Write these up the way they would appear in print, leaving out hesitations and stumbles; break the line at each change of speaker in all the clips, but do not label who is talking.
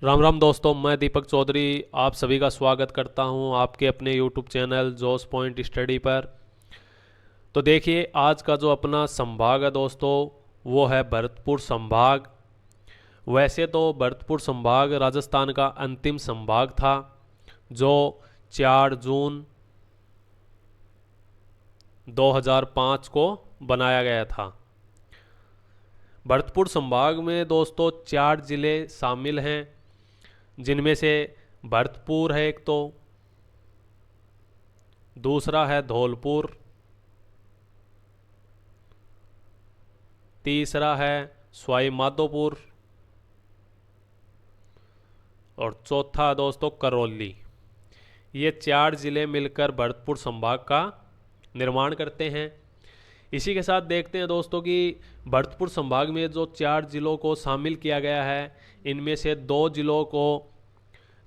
राम राम दोस्तों, मैं दीपक चौधरी आप सभी का स्वागत करता हूं आपके अपने यूट्यूब चैनल जोस पॉइंट स्टडी पर। तो देखिए, आज का जो अपना संभाग है दोस्तों, वो है भरतपुर संभाग। वैसे तो भरतपुर संभाग राजस्थान का अंतिम संभाग था, जो 4 जून 2005 को बनाया गया था। भरतपुर संभाग में दोस्तों 4 ज़िले शामिल हैं, जिनमें से भरतपुर है एक, तो दूसरा है धौलपुर, तीसरा है सवाई माधोपुर और चौथा दोस्तों करौली। ये 4 ज़िले मिलकर भरतपुर संभाग का निर्माण करते हैं। इसी के साथ देखते हैं दोस्तों कि भरतपुर संभाग में जो 4 ज़िलों को शामिल किया गया है, इनमें से 2 ज़िलों को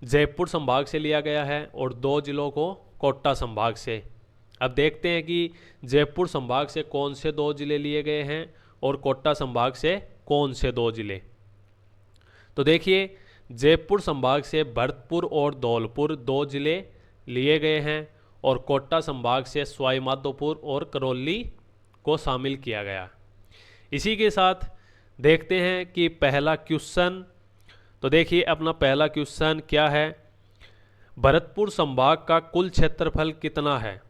जयपुर संभाग से लिया गया है और 2 ज़िलों को कोटा संभाग से। अब देखते हैं कि जयपुर संभाग से कौन से 2 ज़िले लिए गए हैं और कोटा संभाग से कौन से 2 ज़िले। तो देखिए, जयपुर संभाग से भरतपुर और धौलपुर 2 ज़िले लिए गए हैं और कोटा संभाग से सवाई माधोपुर और करौली को शामिल किया गया। इसी के साथ देखते हैं कि पहला क्वेश्चन। तो देखिए, अपना पहला क्वेश्चन क्या है, भरतपुर संभाग का कुल क्षेत्रफल कितना है।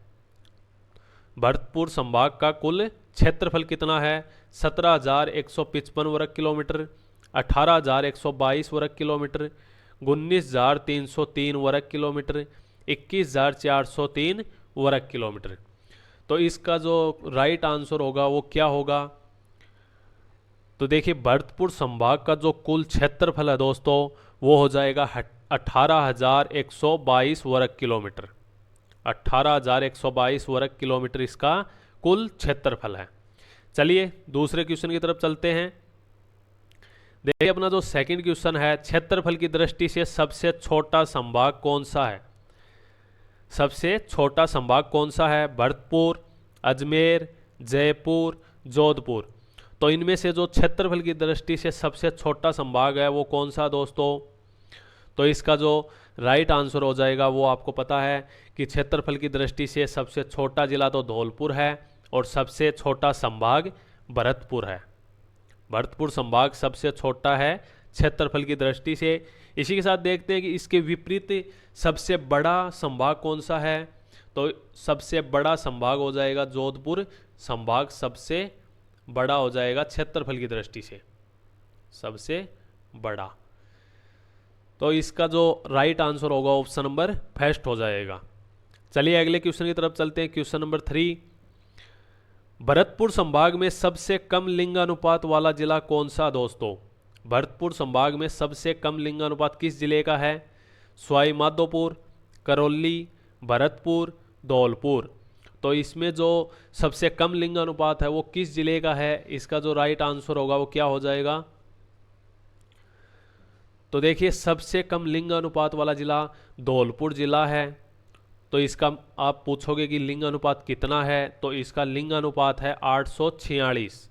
भरतपुर संभाग का कुल क्षेत्रफल कितना है? 17,155 वर्ग किलोमीटर, 18,122 वर्ग किलोमीटर, 19,303 वर्ग किलोमीटर, 21,403 वर्ग किलोमीटर। तो इसका जो राइट आंसर होगा वो क्या होगा? तो देखिए, भरतपुर संभाग का जो कुल क्षेत्रफल है दोस्तों, वो हो जाएगा 18,122 वर्ग किलोमीटर। 18,122 वर्ग किलोमीटर इसका कुल क्षेत्रफल है। चलिए दूसरे क्वेश्चन की तरफ चलते हैं। देखिए, अपना जो सेकंड क्वेश्चन है, क्षेत्रफल की दृष्टि से सबसे छोटा संभाग कौन सा है? सबसे छोटा संभाग कौन सा है? भरतपुर, अजमेर, जयपुर, जोधपुर। तो इनमें से जो क्षेत्रफल की दृष्टि से सबसे छोटा संभाग है वो कौन सा दोस्तों? तो इसका जो राइट आंसर हो जाएगा वो आपको पता है कि क्षेत्रफल की दृष्टि से सबसे छोटा जिला तो धौलपुर है और सबसे छोटा संभाग भरतपुर है। भरतपुर संभाग सबसे छोटा है क्षेत्रफल की दृष्टि से। इसी के साथ देखते हैं कि इसके विपरीत सबसे बड़ा संभाग कौन सा है। तो सबसे बड़ा संभाग हो जाएगा जोधपुर संभाग, सबसे बड़ा हो जाएगा क्षेत्रफल की दृष्टि से, सबसे बड़ा। तो इसका जो राइट आंसर होगा ऑप्शन नंबर फर्स्ट हो जाएगा। चलिए अगले क्वेश्चन की तरफ चलते हैं। क्वेश्चन नंबर 3, भरतपुर संभाग में सबसे कम लिंगानुपात वाला जिला कौन सा दोस्तों? भरतपुर संभाग में सबसे कम लिंगानुपात किस जिले का है? सवाई माधोपुर, करौली, भरतपुर, धौलपुर। तो इसमें जो सबसे कम लिंगानुपात है वो किस जिले का है? इसका जो राइट आंसर होगा वो क्या हो जाएगा? तो देखिए, सबसे कम लिंगानुपात वाला जिला धौलपुर जिला है। तो इसका आप पूछोगे कि लिंग अनुपात कितना है, तो इसका लिंग अनुपात है 846।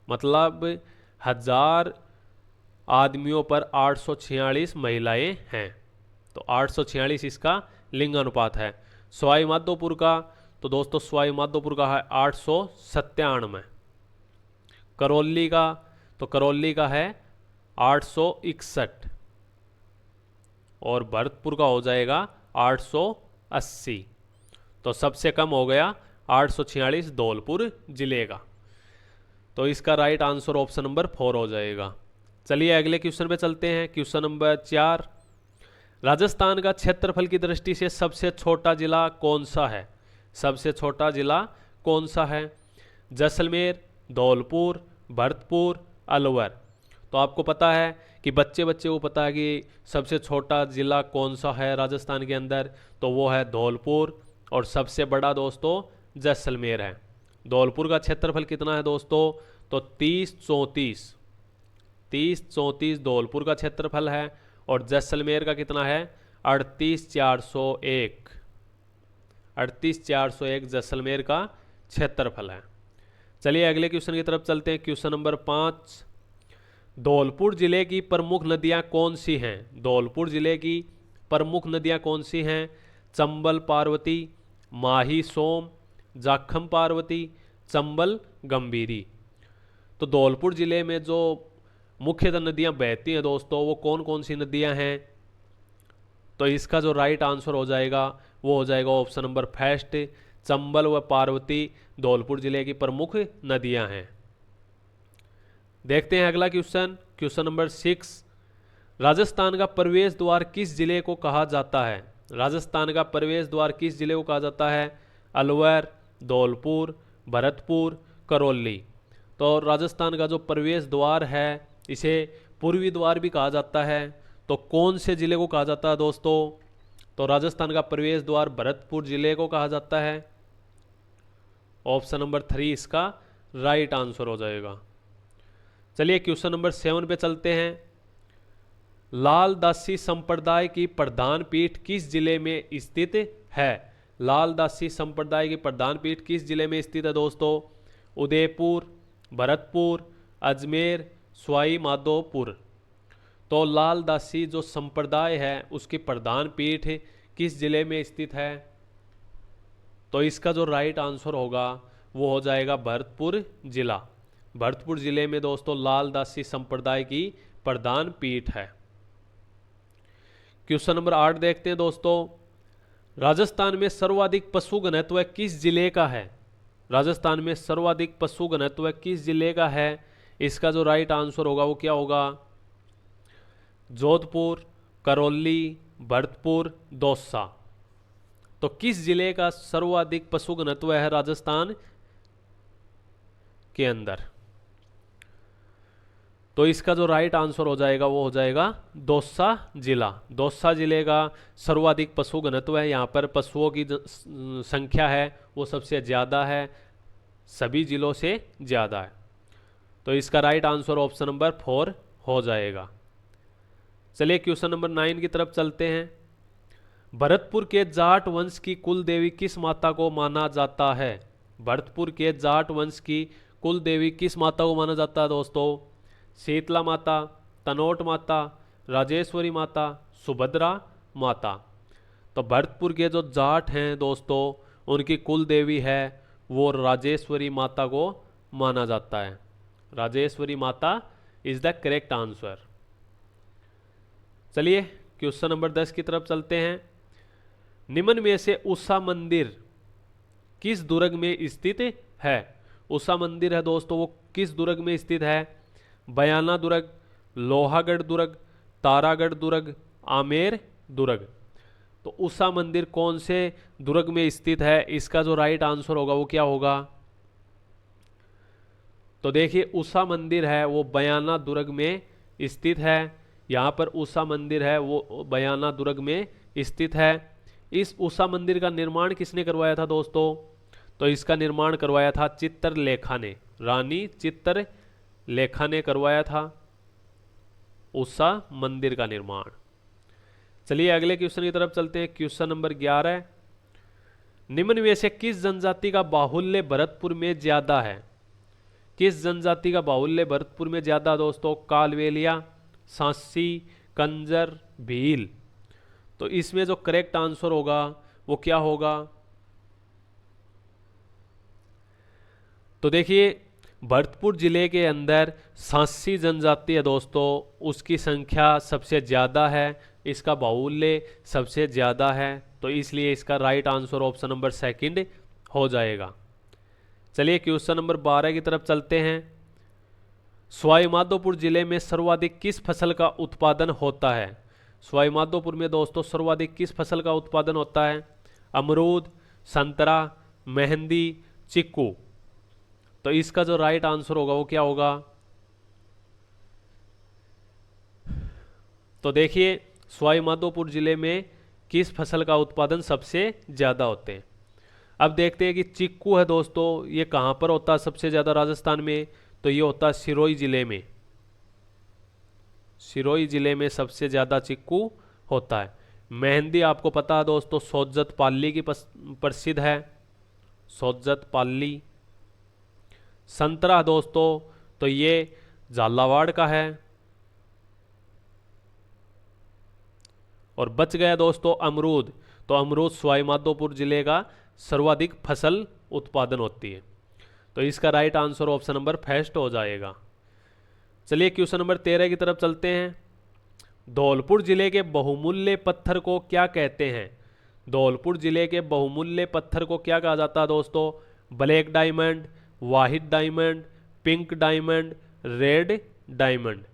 मतलब 1000 आदमियों पर 846 महिलाएं हैं। तो 846 इसका लिंग अनुपात है। सवाई माधोपुर का, तो दोस्तों सवाई माधोपुर का है 897। करौली का, तो करौली का है 861 और भरतपुर का हो जाएगा 880। तो सबसे कम हो गया 846 धौलपुर जिले का। तो इसका राइट आंसर ऑप्शन नंबर 4 हो जाएगा। चलिए अगले क्वेश्चन पे चलते हैं। क्वेश्चन नंबर 4, राजस्थान का क्षेत्रफल की दृष्टि से सबसे छोटा जिला कौन सा है? सबसे छोटा जिला कौन सा है? जैसलमेर, धौलपुर, भरतपुर, अलवर। तो आपको पता है कि बच्चे को पता है कि सबसे छोटा ज़िला कौन सा है राजस्थान के अंदर, तो वो है धौलपुर और सबसे बड़ा दोस्तों जैसलमेर है। धौलपुर का क्षेत्रफल कितना है दोस्तों? तो 3034 धौलपुर का क्षेत्रफल है और जैसलमेर का कितना है? 38,401 जैसलमेर का क्षेत्रफल है। चलिए अगले क्वेश्चन की तरफ चलते हैं। क्वेश्चन नंबर 5, धौलपुर जिले की प्रमुख नदियां कौन सी हैं? धौलपुर जिले की प्रमुख नदियां कौन सी हैं? चंबल पार्वती, माही सोम, जाखम पार्वती, चंबल गंभीरी। तो धौलपुर जिले में जो मुख्यतः नदियां बहती हैं दोस्तों, वो कौन कौन सी नदियां हैं? तो इसका जो राइट आंसर हो जाएगा वो हो जाएगा ऑप्शन नंबर फर्स्ट, चंबल व पार्वती धौलपुर जिले की प्रमुख नदियां हैं। देखते हैं अगला क्वेश्चन, क्वेश्चन नंबर 6। राजस्थान का प्रवेश द्वार किस जिले को कहा जाता है? राजस्थान का प्रवेश द्वार किस जिले को कहा जाता है? अलवर, धौलपुर, भरतपुर, करौली। तो राजस्थान का जो प्रवेश द्वार है इसे पूर्वी द्वार भी कहा जाता है। तो कौन से जिले को कहा जाता है दोस्तों? तो राजस्थान का प्रवेश द्वार भरतपुर जिले को कहा जाता है। ऑप्शन नंबर 3 इसका राइट आंसर हो जाएगा। चलिए क्वेश्चन नंबर 7 पे चलते हैं। लाल दासी संप्रदाय की प्रधान पीठ किस जिले में स्थित है? लाल दासी संप्रदाय की प्रधान पीठ किस जिले में स्थित है दोस्तों? उदयपुर, भरतपुर, अजमेर, सवाई माधोपुर। तो लाल दासी जो संप्रदाय है उसकी प्रधान पीठ किस जिले में स्थित है? तो इसका जो राइट आंसर होगा वो हो जाएगा भरतपुर जिला। भरतपुर जिले में दोस्तों लाल दासी संप्रदाय की प्रधान पीठ है। क्वेश्चन नंबर 8 देखते हैं दोस्तों। राजस्थान में सर्वाधिक पशु घनत्व किस जिले का है? राजस्थान में सर्वाधिक पशु घनत्व किस जिले का है? इसका जो राइट आंसर होगा वो क्या होगा? जोधपुर, करौली, भरतपुर, दौसा। तो किस जिले का सर्वाधिक पशु घनत्व है राजस्थान के अंदर? तो इसका जो राइट आंसर हो जाएगा वो हो जाएगा दौसा जिला। दौसा जिले का सर्वाधिक पशु घनत्व है। यहाँ पर पशुओं की संख्या है वो सबसे ज़्यादा है, सभी जिलों से ज़्यादा है। तो इसका राइट आंसर ऑप्शन नंबर 4 हो जाएगा। चलिए क्वेश्चन नंबर 9 की तरफ चलते हैं। भरतपुर के जाट वंश की कुल देवी किस माता को माना जाता है? भरतपुर के जाट वंश की कुल देवी किस माता को माना जाता है दोस्तों? शीतला माता, तनोट माता, राजेश्वरी माता, सुभद्रा माता। तो भरतपुर के जो जाट हैं दोस्तों उनकी कुल देवी है वो राजेश्वरी माता को माना जाता है। राजेश्वरी माता इज द करेक्ट आंसर। चलिए क्वेश्चन नंबर 10 की तरफ चलते हैं। निम्न में से उषा मंदिर किस दुर्ग में स्थित है? उषा मंदिर है दोस्तों वो किस दुर्ग में स्थित है? बयाना दुर्ग, लोहागढ़ दुर्ग, तारागढ़ दुर्ग, आमेर दुर्ग। तो उषा मंदिर कौन से दुर्ग में स्थित है? इसका जो राइट आंसर होगा वो क्या होगा? तो देखिए उषा मंदिर है वो बयाना दुर्ग में स्थित है। यहाँ पर उषा मंदिर है वो बयाना दुर्ग में स्थित है। इस उषा मंदिर का निर्माण किसने करवाया था दोस्तों? तो इसका निर्माण करवाया था चित्रलेखा ने, रानी चित्रलेखा ने करवाया था उषा मंदिर का निर्माण। चलिए अगले क्वेश्चन की तरफ चलते हैं। Question number 11। निम्न में से किस जनजाति का बाहुल्य भरतपुर में ज्यादा है? किस जनजाति का बाहुल्य भरतपुर में ज्यादा दोस्तों? कालवेलिया, सांसी, कंजर, भील। तो इसमें जो करेक्ट आंसर होगा वो क्या होगा? तो देखिए भरतपुर जिले के अंदर सांसी जनजाति है दोस्तों, उसकी संख्या सबसे ज़्यादा है, इसका बाहुल्य सबसे ज़्यादा है। तो इसलिए इसका राइट आंसर ऑप्शन नंबर 2 हो जाएगा। चलिए क्वेश्चन नंबर 12 की तरफ चलते हैं। सवाई माधोपुर जिले में सर्वाधिक किस फसल का उत्पादन होता है? सवाई माधोपुर में दोस्तों सर्वाधिक किस फसल का उत्पादन होता है? अमरूद, संतरा, मेहंदी, चिक्कू। तो इसका जो राइट आंसर होगा वो क्या होगा? तो देखिए सवाई माधोपुर जिले में किस फसल का उत्पादन सबसे ज़्यादा होते हैं। अब देखते हैं कि चिक्कू है दोस्तों, ये कहाँ पर होता है सबसे ज़्यादा राजस्थान में? तो ये होता है सिरोही जिले में। सिरोही जिले में सबसे ज़्यादा चिक्कू होता है। मेहंदी आपको पता है दोस्तों सोजत पाली की प्रसिद्ध है, सोजत पाली। संतरा दोस्तों तो ये झालावाड़ का है, और बच गया दोस्तों अमरूद, तो अमरूद सवाई माधोपुर जिले का सर्वाधिक फसल उत्पादन होती है। तो इसका right answer option number first हो जाएगा। चलिए क्वेश्चन नंबर 13 की तरफ चलते हैं। धौलपुर जिले के बहुमूल्य पत्थर को क्या कहते हैं? धौलपुर जिले के बहुमूल्य पत्थर को क्या कहा जाता है दोस्तों? Black diamond, white diamond, pink diamond, red diamond.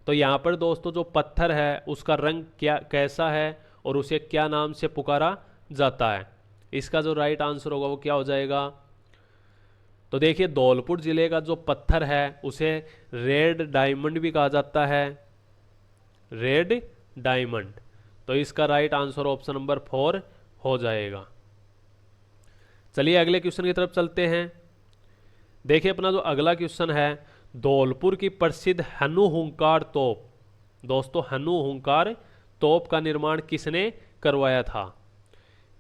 तो यहाँ पर दोस्तों जो पत्थर है उसका रंग क्या कैसा है और उसे क्या नाम से पुकारा जाता है? इसका जो राइट आंसर होगा वो क्या हो जाएगा? तो देखिए धौलपुर जिले का जो पत्थर है उसे रेड डायमंड भी कहा जाता है, रेड डायमंड। तो इसका राइट आंसर ऑप्शन नंबर 4 हो जाएगा। चलिए अगले क्वेश्चन की तरफ चलते हैं। देखिए अपना जो अगला क्वेश्चन है, धौलपुर की प्रसिद्ध हनु हुंकार तोप। दोस्तों हनु हुंकार तोप का निर्माण किसने करवाया था?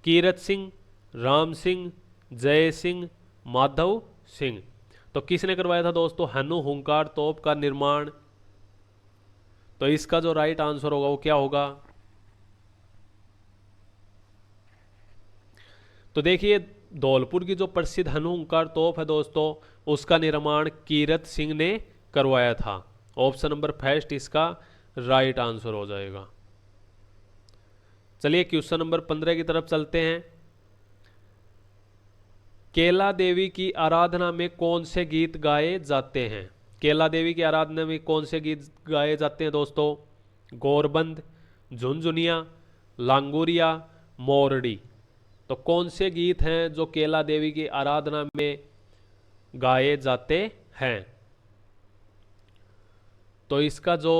कीरत सिंह, राम सिंह, जय सिंह, माधव सिंह। तो किसने करवाया था दोस्तों हनु हुंकार तोप का निर्माण? तो इसका जो राइट आंसर होगा वो क्या होगा? तो देखिए धौलपुर की जो प्रसिद्ध हनु हुंकार तोप है दोस्तों उसका निर्माण कीरत सिंह ने करवाया था। ऑप्शन नंबर फर्स्ट इसका राइट आंसर हो जाएगा। चलिए क्वेश्चन नंबर 15 की तरफ चलते हैं। केला देवी की आराधना में कौन से गीत गाए जाते हैं? केला देवी की आराधना में कौन से गीत गाए जाते हैं दोस्तों? गौरबंद, झुनझुनिया, लांगुरिया, मोरडी। तो कौन से गीत हैं जो केला देवी की आराधना में गाए जाते हैं? तो इसका जो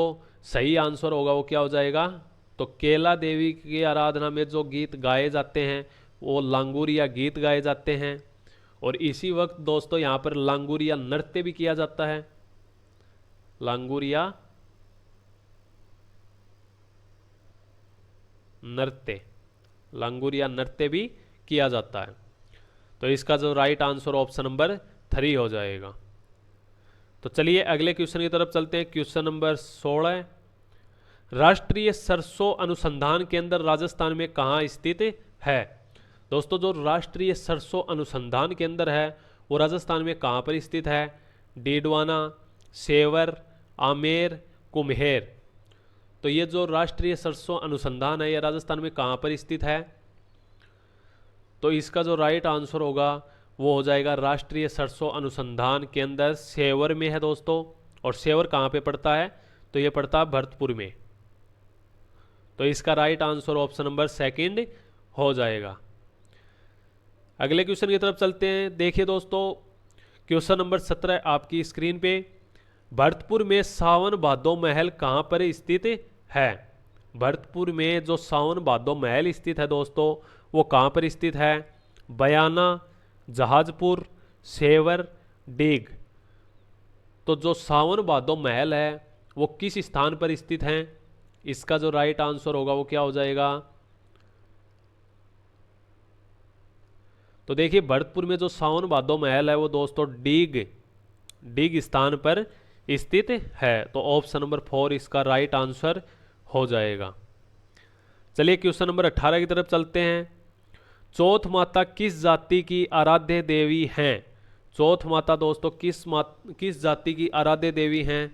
सही आंसर होगा वो क्या हो जाएगा? तो केला देवी की आराधना में जो गीत गाए जाते हैं वो लांगुरिया गीत गाए जाते हैं। और इसी वक्त दोस्तों यहाँ पर लांगुरिया नृत्य भी किया जाता है। लांगुरिया नृत्य, लांगुरिया नृत्य भी किया जाता है। तो इसका जो राइट आंसर ऑप्शन नंबर 3 हो जाएगा। तो चलिए अगले क्वेश्चन की तरफ चलते हैं। क्वेश्चन नंबर 16, राष्ट्रीय सरसों अनुसंधान केंद्र राजस्थान में कहाँ स्थित है? दोस्तों जो राष्ट्रीय सरसों अनुसंधान केंद्र है वो राजस्थान में कहाँ पर स्थित है? डीडवाना, सेवर, आमेर, कुम्हेर। तो ये जो राष्ट्रीय सरसों अनुसंधान है ये राजस्थान में कहाँ पर स्थित है? तो इसका जो राइट आंसर होगा वो हो जाएगा राष्ट्रीय सरसों अनुसंधान केंद्र सेवर में है दोस्तों। और सेवर कहाँ पे पड़ता है? तो ये पड़ता है भरतपुर में। तो इसका राइट आंसर ऑप्शन नंबर 2 हो जाएगा। अगले क्वेश्चन की तरफ चलते हैं। देखिए दोस्तों क्वेश्चन नंबर 17 आपकी स्क्रीन पे, भरतपुर में सावन भादो महल कहाँ पर स्थित है? भरतपुर में जो सावन भादो महल स्थित है दोस्तों वो कहाँ पर स्थित है? बयाना, जहाजपुर, सेवर, डीग। तो जो सावन भादो महल है वो किस स्थान पर स्थित है? इसका जो राइट आंसर होगा वो क्या हो जाएगा? तो देखिए भरतपुर में जो सावन भादो महल है वो दोस्तों डीग स्थान पर स्थित है। तो ऑप्शन नंबर 4 इसका राइट आंसर हो जाएगा। चलिए क्वेश्चन नंबर 18 की तरफ चलते हैं। चौथ माता किस जाति की आराध्य देवी हैं? चौथ माता दोस्तों किस जाति की आराध्य देवी हैं?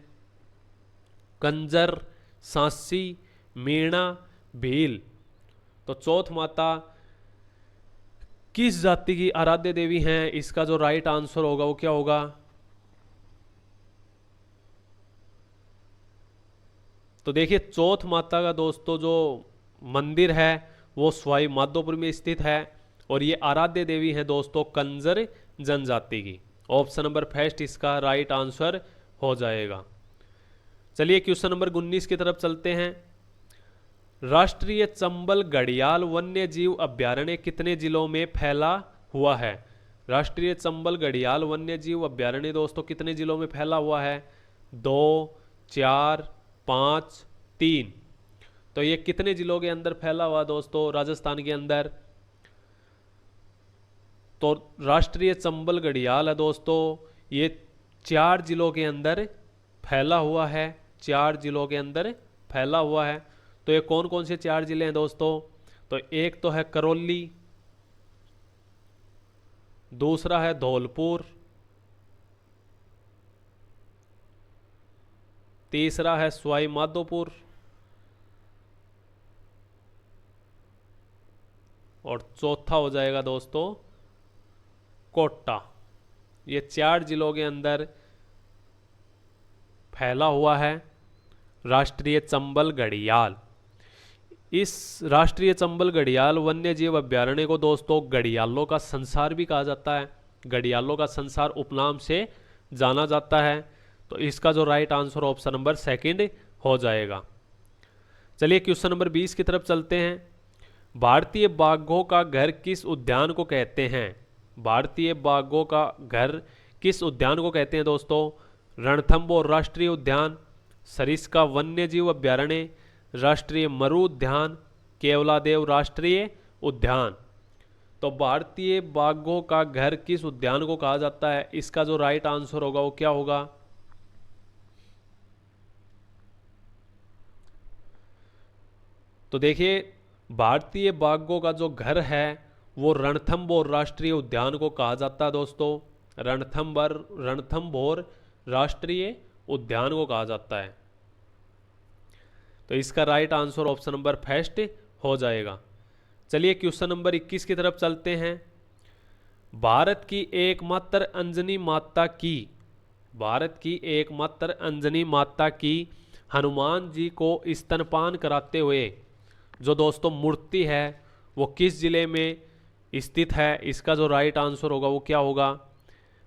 कंजर, सांसी, मीणा, भील। तो चौथ माता किस जाति की आराध्य देवी हैं? इसका जो राइट आंसर होगा वो क्या होगा? तो देखिए चौथ माता का दोस्तों जो मंदिर है वो सवाई माधोपुर में स्थित है और ये आराध्य देवी है दोस्तों कंजर जनजाति की। ऑप्शन नंबर फर्स्ट इसका राइट आंसर हो जाएगा। चलिए क्वेश्चन नंबर 19 की तरफ चलते हैं। राष्ट्रीय चंबल घड़ियाल वन्य जीव अभ्यारण्य कितने जिलों में फैला हुआ है? राष्ट्रीय चंबल घड़ियाल वन्य जीव अभ्यारण्य दोस्तों कितने जिलों में फैला हुआ है? 2, 4, 5, 3। तो ये कितने जिलों के अंदर फैला हुआ दोस्तों राजस्थान के अंदर? तो राष्ट्रीय चंबल घड़ियाल है दोस्तों ये 4 जिलों के अंदर फैला हुआ है। 4 जिलों के अंदर फैला हुआ है। तो ये कौन कौन से 4 जिले हैं दोस्तों? तो एक तो है करौली, दूसरा है धौलपुर, तीसरा है सवाई माधोपुर और चौथा हो जाएगा दोस्तों कोटा। ये 4 जिलों के अंदर फैला हुआ है राष्ट्रीय चंबल घड़ियाल। इस राष्ट्रीय चंबल घड़ियाल वन्य जीव अभ्यारण्य को दोस्तों घड़ियालों का संसार भी कहा जाता है, घड़ियालों का संसार उपनाम से जाना जाता है। तो इसका जो right answer option number second हो जाएगा। चलिए क्वेश्चन नंबर 20 की तरफ चलते हैं। भारतीय बाघों का घर किस उद्यान को कहते हैं? भारतीय बाघों का घर किस उद्यान को कहते हैं दोस्तों? रणथंभौर राष्ट्रीय उद्यान, सरिस्का वन्य जीव अभ्यारण्य, राष्ट्रीय मरु उद्यान, केवलादेव राष्ट्रीय उद्यान। तो भारतीय बाघों का घर किस उद्यान को कहा जाता है? इसका जो राइट आंसर होगा वो क्या होगा? तो देखिए भारतीय बाघों का जो घर है वो रणथंभौर राष्ट्रीय उद्यान को कहा जाता है दोस्तों। रणथंभौर राष्ट्रीय उद्यान को कहा जाता है। तो इसका right answer option number first हो जाएगा। चलिए क्वेश्चन नंबर 21 की तरफ चलते हैं। भारत की एकमात्र अंजनी माता की, भारत की एकमात्र अंजनी माता की हनुमान जी को स्तनपान कराते हुए जो दोस्तों मूर्ति है वो किस जिले में स्थित है? इसका जो राइट आंसर होगा वो क्या होगा?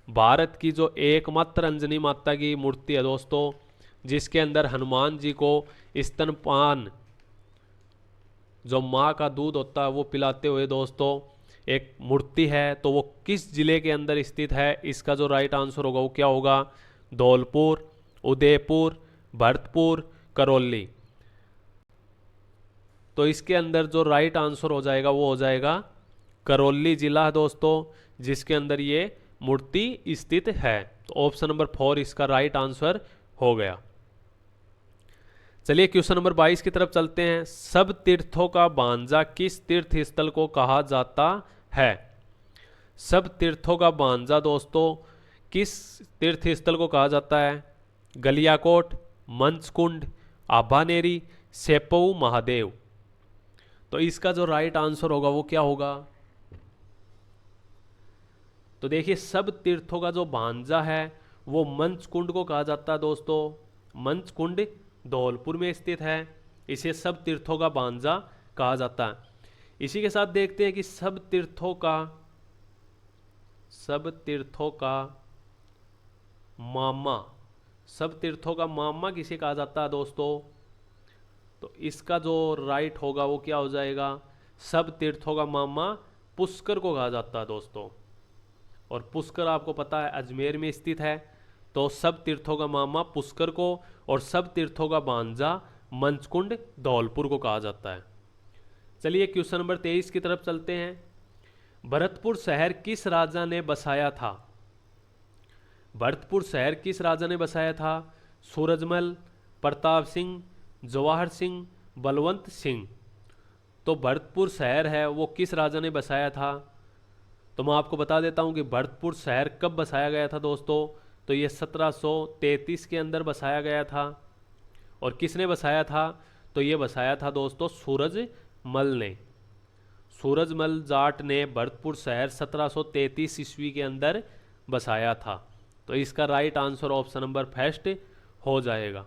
भारत की जो एकमात्र अंजनी माता की मूर्ति है दोस्तों जिसके अंदर हनुमान जी को स्तनपान, जो माँ का दूध होता है वो पिलाते हुए दोस्तों एक मूर्ति है, तो वो किस जिले के अंदर स्थित है? इसका जो राइट आंसर होगा वो क्या होगा? धौलपुर, उदयपुर, भरतपुर, करौली। तो इसके अंदर जो राइट आंसर हो जाएगा वो हो जाएगा करौली जिला दोस्तों जिसके अंदर ये मूर्ति स्थित है। तो ऑप्शन नंबर 4 इसका राइट आंसर हो गया। चलिए क्वेश्चन नंबर 22 की तरफ चलते हैं। सब तीर्थों का भांजा किस तीर्थ स्थल को कहा जाता है? सब तीर्थों का भांजा दोस्तों किस तीर्थ स्थल को कहा जाता है? गलियाकोट, मंचकुंड, आभानेरी, सेपऊ महादेव। तो इसका जो राइट आंसर होगा वो क्या होगा? तो देखिए सब तीर्थों का जो भांजा है वो मंचकुंड को कहा जाता है दोस्तों। मंचकुंड धौलपुर में स्थित है, इसे सब तीर्थों का भांजा कहा जाता है। इसी के साथ देखते हैं कि सब तीर्थों का मामा, सब तीर्थों का मामा किसे कहा जाता है दोस्तों? तो इसका जो राइट होगा वो क्या हो जाएगा? सब तीर्थों का मामा पुष्कर को कहा जाता है दोस्तों। और पुष्कर आपको पता है अजमेर में स्थित है। तो सब तीर्थों का मामा पुष्कर को और सब तीर्थों का भांजा मंचकुंड धौलपुर को कहा जाता है। चलिए क्वेश्चन नंबर 23 की तरफ चलते हैं। भरतपुर शहर किस राजा ने बसाया था? भरतपुर शहर किस राजा ने बसाया था? सूरजमल, प्रताप सिंह, जवाहर सिंह, बलवंत सिंह। तो भरतपुर शहर है वो किस राजा ने बसाया था? तो मैं आपको बता देता हूं कि भरतपुर शहर कब बसाया गया था दोस्तों। तो ये 1733 के अंदर बसाया गया था। और किसने बसाया था? तो ये बसाया था दोस्तों सूरजमल ने। सूरजमल जाट ने भरतपुर शहर 1733 ईस्वी के अंदर बसाया था। तो इसका right answer option number first हो जाएगा।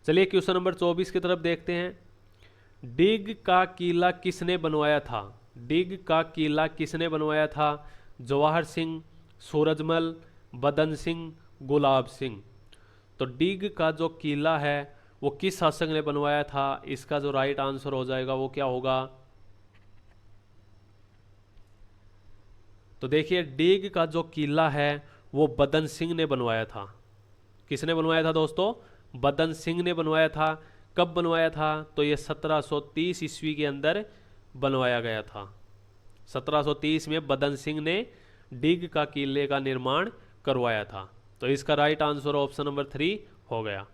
चलिए क्वेश्चन नंबर 24 की तरफ देखते हैं। डिग का किला किसने बनवाया था? डिग का किला किसने बनवाया था? जवाहर सिंह, सूरजमल, बदन सिंह, गुलाब सिंह। तो डिग का जो किला है वो किस शासक ने बनवाया था? इसका जो राइट आंसर हो जाएगा वो क्या होगा? तो देखिए डिग का जो किला है वो बदन सिंह ने बनवाया था। किसने बनवाया था दोस्तों? बदन सिंह ने बनवाया था। कब बनवाया था? तो ये 1730 ईस्वी के अंदर बनवाया गया था। 1730 में बदन सिंह ने डिग का किले का निर्माण करवाया था। तो इसका राइट आंसर ऑप्शन नंबर 3 हो गया।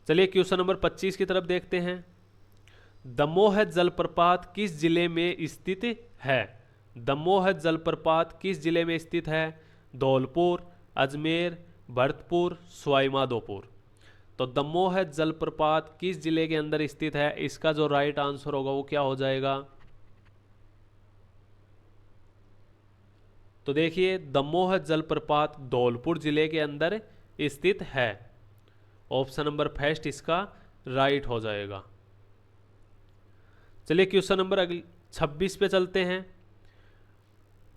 चलिए क्वेश्चन नंबर 25 की तरफ देखते हैं। दमोह जलप्रपात किस जिले में स्थित है? दमोह जलप्रपात किस जिले में स्थित है? धौलपुर, अजमेर, भरतपुर, सवाई माधोपुर। तो दमोह जलप्रपात किस जिले के अंदर स्थित है? इसका जो राइट आंसर होगा वो क्या हो जाएगा? तो देखिए दमोह जलप्रपात धौलपुर जिले के अंदर स्थित है। ऑप्शन नंबर फर्स्ट इसका राइट हो जाएगा। चलिए क्वेश्चन नंबर 26 पे चलते हैं।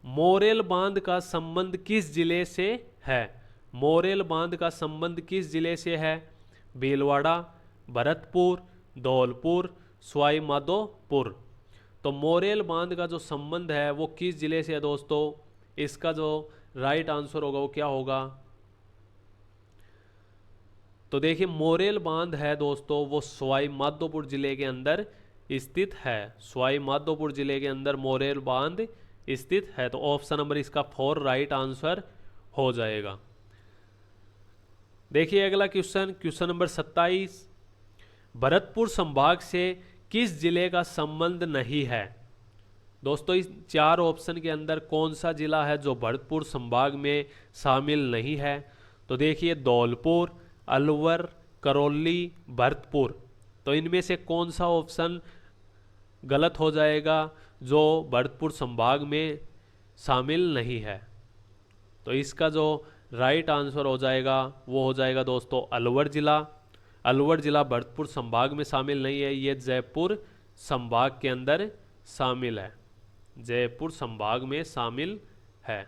मोरेल बांध का संबंध किस जिले से है? मोरेल बांध का संबंध किस जिले से है? भीलवाड़ा, भरतपुर, धौलपुर, सवाई माधोपुर। तो मोरेल बांध का जो संबंध है वो किस जिले से है दोस्तों? इसका जो राइट आंसर होगा वो क्या होगा? तो देखिए मोरेल बांध है दोस्तों वो सवाई माधोपुर जिले के अंदर स्थित है। सवाई माधोपुर जिले के अंदर मोरेल बांध स्थित है। तो ऑप्शन नंबर इसका 4 राइट आंसर हो जाएगा। देखिए अगला क्वेश्चन, क्वेश्चन नंबर 27। भरतपुर संभाग से किस जिले का संबंध नहीं है? दोस्तों इस 4 ऑप्शन के अंदर कौन सा जिला है जो भरतपुर संभाग में शामिल नहीं है? तो देखिए धौलपुर, अलवर, करौली, भरतपुर। तो इनमें से कौन सा ऑप्शन गलत हो जाएगा जो भरतपुर संभाग में शामिल नहीं है? तो इसका जो राइट आंसर हो जाएगा वो हो जाएगा दोस्तों अलवर जिला। अलवर जिला भरतपुर संभाग में शामिल नहीं है, ये जयपुर संभाग के अंदर शामिल है। जयपुर संभाग में शामिल है।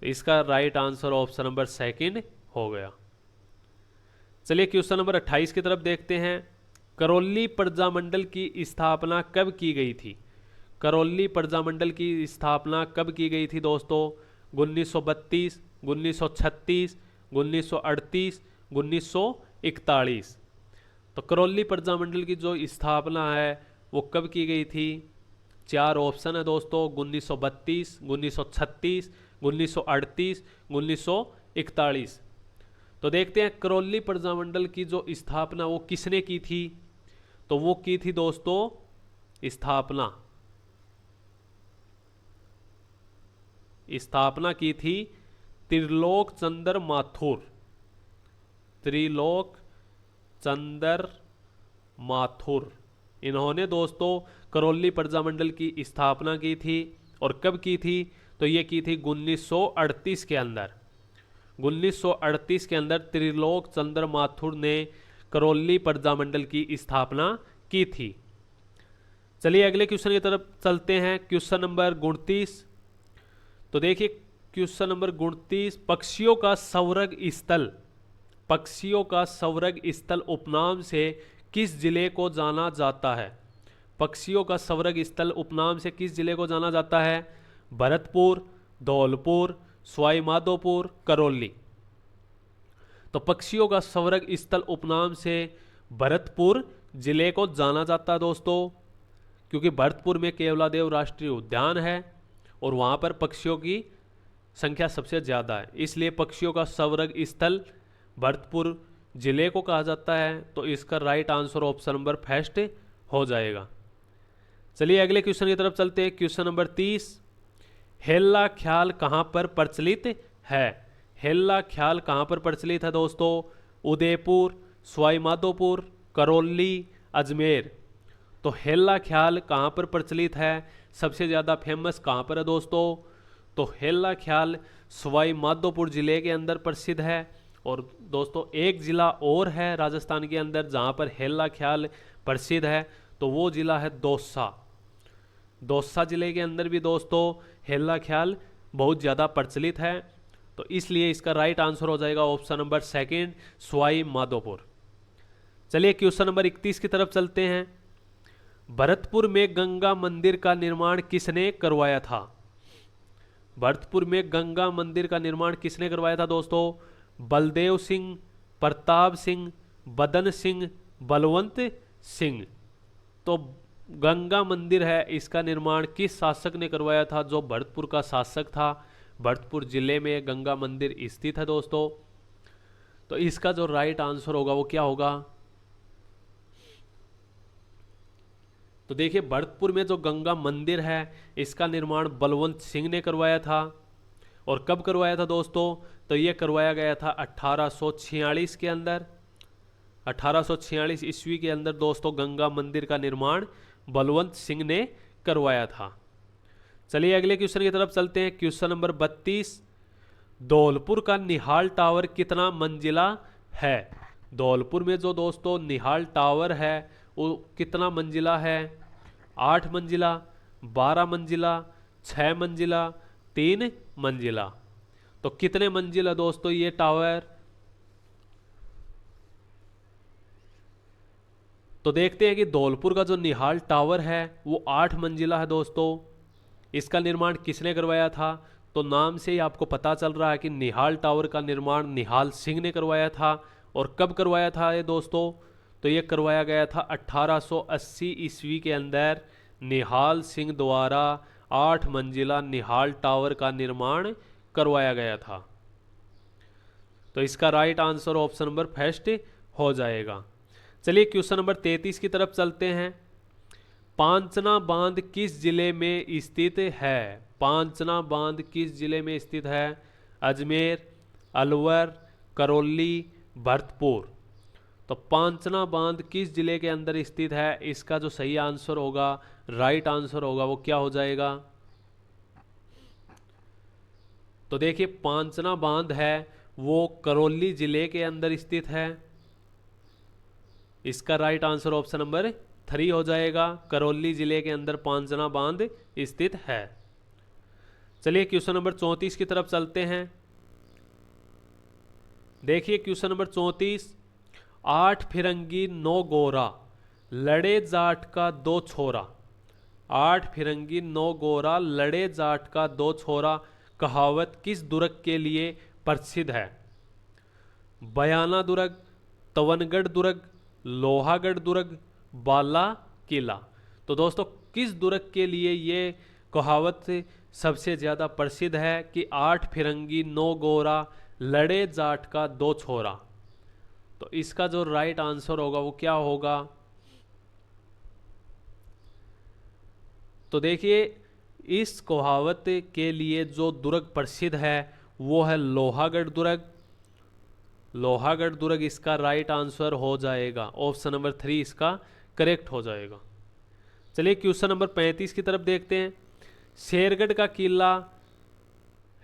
तो इसका राइट आंसर ऑप्शन नंबर 2 हो गया। चलिए क्वेश्चन नंबर 28 की तरफ देखते हैं। करौली प्रजामंडल की स्थापना कब की गई थी? करौली प्रजामंडल की स्थापना कब की गई थी दोस्तों? 1932, 1936, 1938, 1941। तो करौली प्रजामंडल की जो स्थापना है वो कब की गई थी? 4 ऑप्शन है दोस्तों, 1932, 1936, 1938, 1941। तो देखते हैं करौली प्रजामंडल की जो स्थापना वो किसने की थी? तो वो की थी दोस्तों स्थापना की थी त्रिलोक चंद्र माथुर। त्रिलोक चंद्र माथुर इन्होंने दोस्तों करौली प्रजामंडल की स्थापना की थी। और कब की थी? तो ये की थी 1938 के अंदर। 1938 के अंदर त्रिलोक चंद्र माथुर ने करौली प्रजामंडल की स्थापना की थी। चलिए अगले क्वेश्चन की तरफ चलते हैं। Question number 29। तो देखिए क्वेश्चन नंबर 29। पक्षियों का संवर्ग स्थल, पक्षियों का संवर्ग स्थल उपनाम से किस जिले को जाना जाता है? पक्षियों का संवर्ग स्थल उपनाम से किस जिले को जाना जाता है? भरतपुर, धौलपुर, सवाई माधोपुर, करौली। तो पक्षियों का संवर्ग स्थल उपनाम से भरतपुर जिले को जाना जाता है दोस्तों, क्योंकि भरतपुर में केवलादेव राष्ट्रीय उद्यान है और वहाँ पर पक्षियों की संख्या सबसे ज़्यादा है, इसलिए पक्षियों का संवर्ग स्थल भरतपुर जिले को कहा जाता है। तो इसका right answer option number first हो जाएगा। चलिए अगले क्वेश्चन की तरफ चलते हैं। Question number 30। हेल्ला ख्याल कहाँ पर प्रचलित है? हेल्ला ख्याल कहाँ पर प्रचलित है दोस्तों? उदयपुर, सवाई माधोपुर, करौली, अजमेर। तो हेल्ला ख्याल कहाँ पर प्रचलित है? सबसे ज़्यादा फेमस कहाँ पर है दोस्तों? तो हेल्ला ख्याल सवाई माधोपुर ज़िले के अंदर प्रसिद्ध है। और दोस्तों एक ज़िला और है राजस्थान के अंदर जहाँ पर हेल्ला ख्याल प्रसिद्ध है, तो वो ज़िला है दौसा। दौसा ज़िले के अंदर भी दोस्तों हेल्ला ख्याल बहुत ज़्यादा प्रचलित है। तो इसलिए इसका राइट आंसर हो जाएगा ऑप्शन नंबर 2 सवाई माधोपुर। चलिए क्वेश्चन नंबर 31 की तरफ चलते हैं। भरतपुर में गंगा मंदिर का निर्माण किसने करवाया था? भरतपुर में गंगा मंदिर का निर्माण किसने करवाया था दोस्तों? बलदेव सिंह, प्रताप सिंह, बदन सिंह, बलवंत सिंह। तो गंगा मंदिर है इसका निर्माण किस शासक ने करवाया था? जो भरतपुर का शासक था। भरतपुर जिले में गंगा मंदिर स्थित है दोस्तों। तो इसका जो राइट आंसर होगा वो क्या होगा? तो देखिए भरतपुर में जो गंगा मंदिर है इसका निर्माण बलवंत सिंह ने करवाया था। और कब करवाया था दोस्तों? तो ये करवाया गया था 1846 के अंदर। 1846 ईस्वी के अंदर दोस्तों गंगा मंदिर का निर्माण बलवंत सिंह ने करवाया था। चलिए अगले क्वेश्चन की तरफ चलते हैं। क्वेश्चन नंबर 32, धौलपुर का निहाल टावर कितना मंजिला है? धौलपुर में जो दोस्तों निहाल टावर है वो कितना मंजिला है? 8 मंजिला, 12 मंजिला, 6 मंजिला, 3 मंजिला। तो कितने मंजिला दोस्तों ये टावर? तो देखते हैं कि धौलपुर का जो निहाल टावर है वो 8 मंजिला है दोस्तों। इसका निर्माण किसने करवाया था? तो नाम से ही आपको पता चल रहा है कि निहाल टावर का निर्माण निहाल सिंह ने करवाया था। और कब करवाया था ये दोस्तों? तो ये करवाया गया था 1880 ईस्वी के अंदर निहाल सिंह द्वारा 8 मंजिला निहाल टावर का निर्माण करवाया गया था। तो इसका right answer option number first हो जाएगा। चलिए क्वेश्चन नंबर 33 की तरफ चलते हैं। पांचना बांध किस जिले में स्थित है? पांचना बांध किस जिले में स्थित है? अजमेर, अलवर, करौली, भरतपुर। तो पांचना बांध किस जिले के अंदर स्थित है? इसका जो सही आंसर होगा, राइट आंसर होगा, वो क्या हो जाएगा? तो देखिए पांचना बांध है वो करौली जिले के अंदर स्थित है। इसका राइट आंसर ऑप्शन नंबर 3 हो जाएगा। करौली जिले के अंदर पांचना बांध स्थित है। चलिए क्वेश्चन नंबर 34 की तरफ चलते हैं। देखिए क्वेश्चन नंबर 34, 8 फिरंगी 9 गोरा, लड़े जाट का 2 छोरा। 8 फिरंगी 9 गोरा, लड़े जाट का 2 छोरा कहावत किस दुर्ग के लिए प्रसिद्ध है? बयाना दुर्ग, तवनगढ़ दुर्ग, लोहागढ़ दुर्ग, बाला किला। तो दोस्तों किस दुर्ग के लिए ये कहावत सबसे ज़्यादा प्रसिद्ध है कि 8 फिरंगी 9 गोरा, लड़े जाट का 2 छोरा? तो इसका जो राइट आंसर होगा वो क्या होगा? तो देखिए इस कहावत के लिए जो दुर्ग प्रसिद्ध है वो है लोहागढ़ दुर्ग। लोहागढ़ दुर्ग इसका राइट आंसर हो जाएगा। ऑप्शन नंबर 3 इसका करेक्ट हो जाएगा। चलिए क्वेश्चन नंबर 35 की तरफ देखते हैं। शेरगढ़ का किला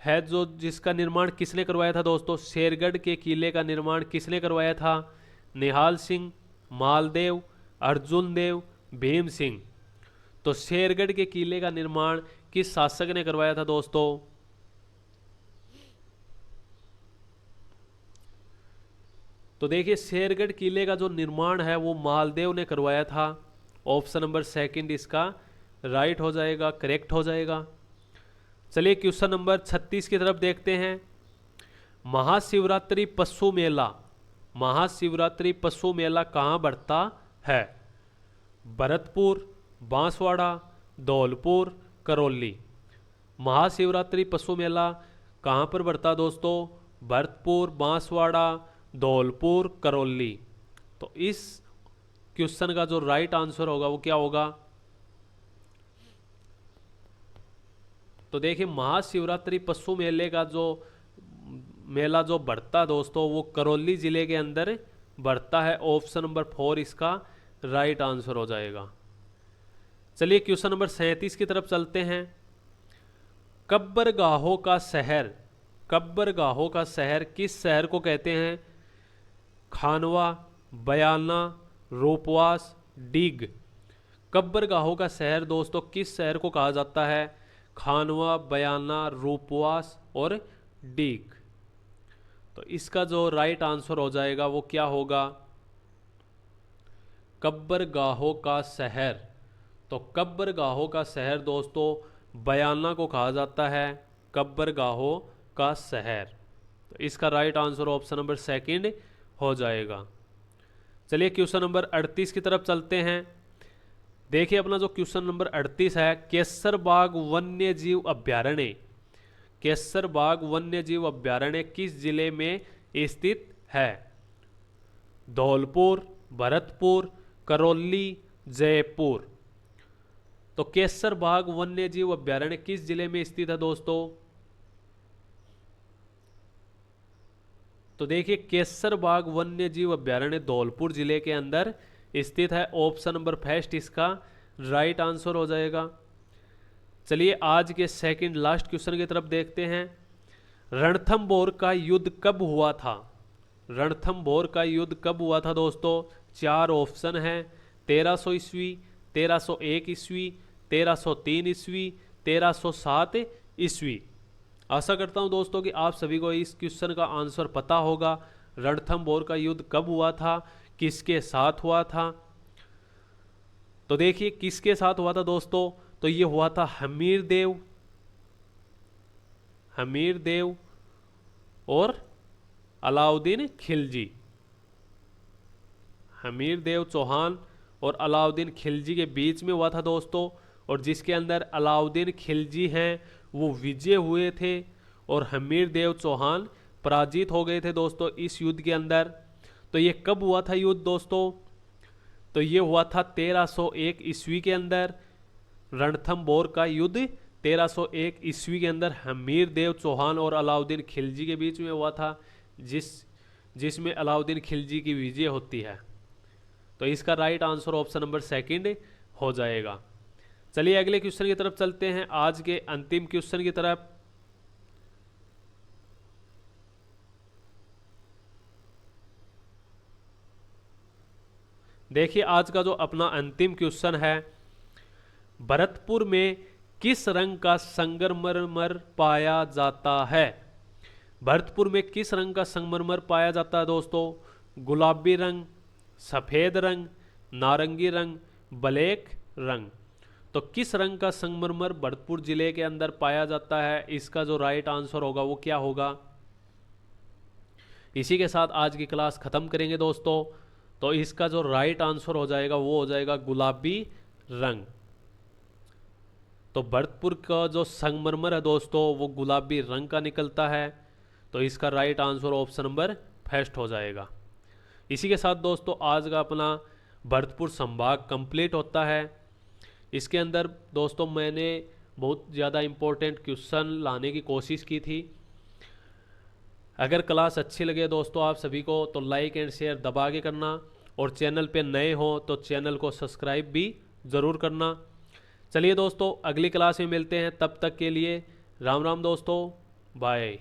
है जो जिसका निर्माण किसने करवाया था दोस्तों? शेरगढ़ के किले का निर्माण किसने करवाया था? निहाल सिंह, मालदेव, अर्जुन देव, भीम सिंह। तो शेरगढ़ के किले का निर्माण किस शासक ने करवाया था दोस्तों? तो देखिए शेरगढ़ किले का जो निर्माण है वो मालदेव ने करवाया था। ऑप्शन नंबर 2 इसका राइट हो जाएगा, करेक्ट हो जाएगा। चलिए क्वेश्चन नंबर 36 की तरफ देखते हैं। महाशिवरात्रि पशु मेला, महाशिवरात्रि पशु मेला कहाँ बढ़ता है? भरतपुर, बांसवाड़ा, धौलपुर, करौली। महाशिवरात्रि पशु मेला कहाँ पर बढ़ता दोस्तों? भरतपुर, बांसवाड़ा, धौलपुर, करौली। तो इस क्वेश्चन का जो राइट आंसर होगा वो क्या होगा? तो देखिए महाशिवरात्रि पशु मेले का जो मेला जो बढ़ता दोस्तों वो करौली जिले के अंदर बढ़ता है। ऑप्शन नंबर 4 इसका राइट आंसर हो जाएगा। चलिए क्वेश्चन नंबर 37 की तरफ चलते हैं। कब्बरगाहों का शहर, कब्बरगाहों का शहर किस शहर को कहते हैं? खानवा, बयाना, रूपवास, डीग। कब्बरगाहों का शहर दोस्तों किस शहर को कहा जाता है? खानवा, बयाना, रूपवास और डीग। तो इसका जो राइट आंसर हो जाएगा वो क्या होगा? कब्बरगाहों का शहर। तो कब्बरगाहों का शहर दोस्तों बयाना को कहा जाता है, कब्बरगाहों का शहर। तो इसका राइट आंसर ऑप्शन नंबर 2 हो जाएगा। चलिए क्वेश्चन नंबर 38 की तरफ चलते हैं। देखिए अपना जो क्वेश्चन नंबर 38 है, केसर बाग वन्य जीव अभ्यारण्य, केसर बाग वन्य जीव अभ्यारण्य किस जिले में स्थित है? धौलपुर, भरतपुर, करौली, जयपुर। तो केसर बाग वन्य जीव अभ्यारण्य किस जिले में स्थित है दोस्तों? तो देखिए केसर बाग वन्य जीव अभ्यारण्य धौलपुर जिले के अंदर स्थित है। ऑप्शन नंबर फर्स्ट इसका राइट आंसर हो जाएगा। चलिए आज के सेकंड लास्ट क्वेश्चन की तरफ देखते हैं। रणथंभौर का युद्ध कब हुआ था? रणथंभौर का युद्ध कब हुआ था दोस्तों? चार ऑप्शन हैं। 1300 ईस्वी, 1301 ईस्वी, 1303 ईस्वी, 1307 ईस्वी। आशा करता हूं दोस्तों कि आप सभी को इस क्वेश्चन का आंसर पता होगा। रणथंभौर का युद्ध कब हुआ था, किसके साथ हुआ था? तो देखिए किसके साथ हुआ था दोस्तों, तो ये हुआ था हमीर देव और अलाउद्दीन खिलजी। हमीर देव चौहान और अलाउद्दीन खिलजी के बीच में हुआ था दोस्तों, और जिसके अंदर अलाउद्दीन खिलजी हैं वो विजय हुए थे और हमीर देव चौहान पराजित हो गए थे दोस्तों इस युद्ध के अंदर। तो ये कब हुआ था युद्ध दोस्तों? तो ये हुआ था 1301 ईस्वी के अंदर। रणथंभौर का युद्ध 1301 ईस्वी के अंदर हमीर देव चौहान और अलाउद्दीन खिलजी के बीच में हुआ था, जिसमें अलाउद्दीन खिलजी की विजय होती है। तो इसका right answer option number second हो जाएगा। चलिए अगले क्वेश्चन की तरफ चलते हैं, आज के अंतिम क्वेश्चन की तरफ। देखिए आज का जो अपना अंतिम क्वेश्चन है, भरतपुर में किस रंग का संगमरमर पाया जाता है? भरतपुर में किस रंग का संगमरमर पाया जाता है दोस्तों? गुलाबी रंग, सफेद रंग, नारंगी रंग, ब्लैक रंग। तो किस रंग का संगमरमर भरतपुर जिले के अंदर पाया जाता है? इसका जो राइट आंसर होगा वो क्या होगा? इसी के साथ आज की क्लास खत्म करेंगे दोस्तों। तो इसका जो राइट आंसर हो जाएगा वो हो जाएगा गुलाबी रंग। तो भरतपुर का जो संगमरमर है दोस्तों वो गुलाबी रंग का निकलता है। तो इसका right answer option number first हो जाएगा। इसी के साथ दोस्तों आज का अपना भरतपुर संभाग कंप्लीट होता है। इसके अंदर दोस्तों मैंने बहुत ज़्यादा इम्पोर्टेंट क्वेश्चन लाने की कोशिश की थी। अगर क्लास अच्छी लगे दोस्तों आप सभी को तो लाइक एंड शेयर दबा के करना, और चैनल पे नए हो तो चैनल को सब्सक्राइब भी ज़रूर करना। चलिए दोस्तों अगली क्लास में मिलते हैं, तब तक के लिए राम राम दोस्तों, बाय।